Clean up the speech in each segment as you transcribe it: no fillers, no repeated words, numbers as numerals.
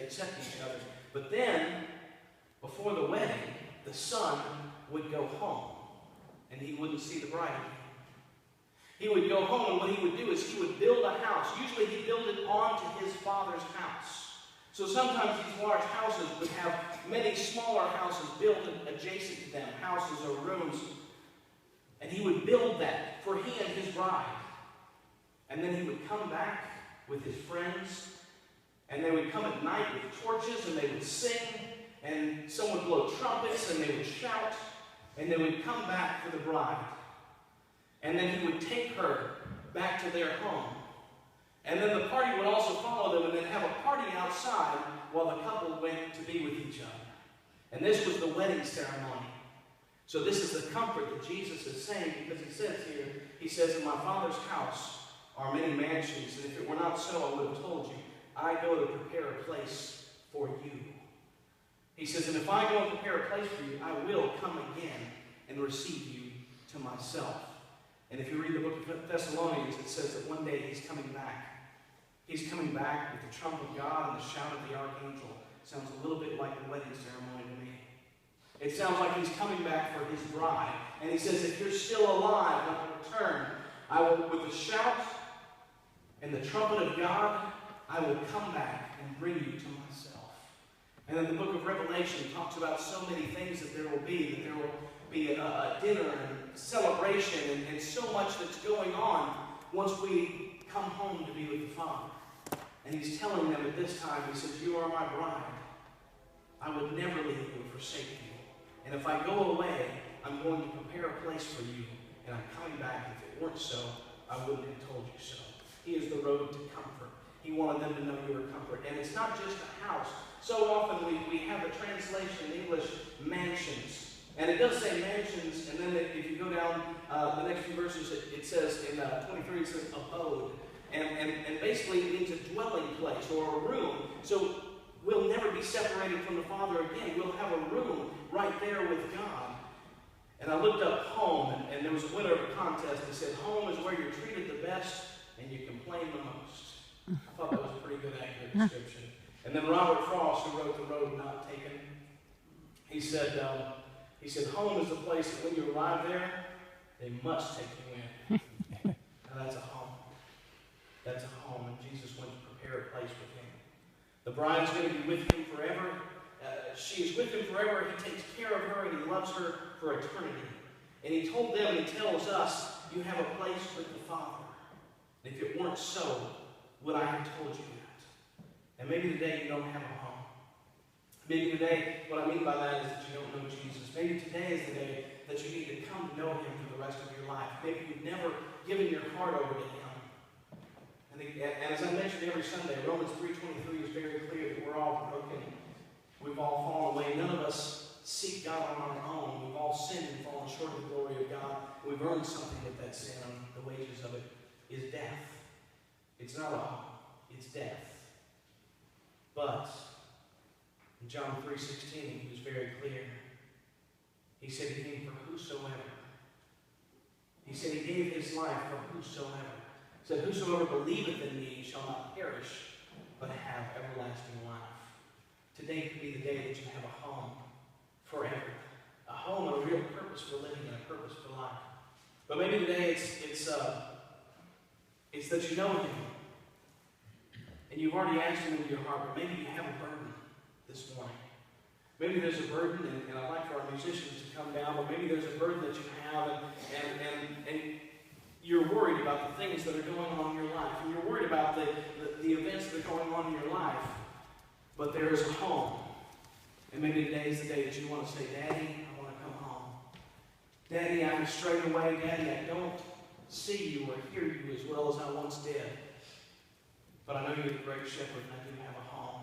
accept each other. But then, before the wedding, the son would go home, and he wouldn't see the bride again. He would go home, and what he would do is he would build a house. Usually he'd build it onto his father's house. So sometimes these large houses would have many smaller houses built adjacent to them, houses or rooms. And he would build that for he and his bride. And then he would come back with his friends, and they would come at night with torches, and they would sing, and some would blow trumpets, and they would shout, and they would come back for the bride. And then he would take her back to their home. And then the party would also follow them, and then have a party outside while the couple went to be with each other. And this was the wedding ceremony. So this is the comfort that Jesus is saying, because he says here, he says, in my Father's house are many mansions, and if it were not so, I would have told you. I go to prepare a place for you. He says, and if I go and prepare a place for you, I will come again and receive you to myself. And if you read the book of Thessalonians, it says that one day he's coming back. He's coming back with the trump of God and the shout of the archangel. Sounds a little bit like the wedding ceremony to me. It sounds like he's coming back for his bride. And he says, if you're still alive when I return, I will, with the shout and the trumpet of God, I will come back and bring you to myself. And then the book of Revelation talks about so many things that there will be. That there will be a dinner and celebration and so much that's going on once we come home to be with the Father. And he's telling them at this time, he says, you are my bride. I would never leave you and forsake you. And if I go away, I'm going to prepare a place for you. And I'm coming back. If it weren't so, I wouldn't have told you so. He is the road to comfort. He wanted them to know you were comfort. And it's not just a house. So often we have a translation in English, mansions. And it does say mansions, and then if you go down the next few verses, it says in 23, it says abode. And basically it means a dwelling place or a room. So we'll never be separated from the Father again. We'll have a room right there with God. And I looked up home, and there was a winner of a contest that said, home is where you're treated the best and you complain the most. I thought that was a pretty good, accurate description. And then Robert Frost, who wrote The Road Not Taken, he said, home is the place that when you arrive there, they must take you in. Now that's a home. That's a home, and Jesus went to prepare a place with him. The bride is going to be with him forever. She is with him forever. He takes care of her, and he loves her for eternity. And he told them, and he tells us, you have a place with the Father. And if it weren't so, would I have told you that? And maybe today you don't have a home. Maybe today, what I mean by that is that you don't know Jesus. Maybe today is the day that you need to come to know him for the rest of your life. Maybe you've never given your heart over to him. And as I mentioned every Sunday, Romans 3:23 is very clear that we're all broken. We've all fallen away. None of us seek God on our own. We've all sinned and fallen short of the glory of God. We've earned something with that sin, and the wages of it is death. It's not a home. It's death. But in John 3:16, he was very clear. He said he came for whosoever. He said he gave his life for whosoever. He said, whosoever believeth in me shall not perish, but have everlasting life. Today could be the day that you have a home forever. A home and a real purpose for living and a purpose for life. But maybe today it's that you know him. And you've already asked him into your heart, but maybe you have a burden this morning. Maybe there's a burden, and I'd like for our musicians to come down, but maybe there's a burden that you have, and you're worried about the things that are going on in your life, and you're worried about the events that are going on in your life, but there is a home. And maybe today is the day that you want to say, Daddy, I want to come home. Daddy, I'm strayed away. Daddy, I don't see you or hear you as well as I once did. But I know you're the great shepherd, and I do have a home.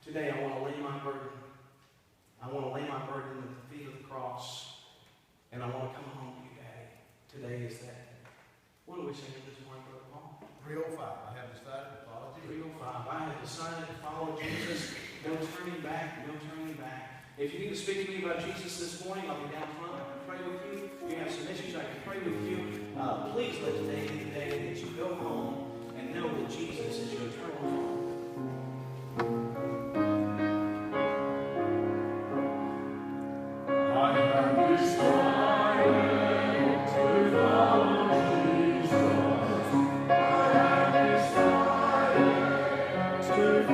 Today I want to lay my burden. I want to lay my burden at the feet of the cross. And I want to come home to you, Daddy. Today is that day. What do we sing this morning, Brother Paul? 305. I have decided to follow Jesus. 305. I have decided to follow Jesus. No turning back. No turning back. If you need to speak to me about Jesus this morning, I'll be down front. I can pray with you. If you have some issues, I can pray with you. Please let today be the day that you go home and know that Jesus is your eternal home. Thank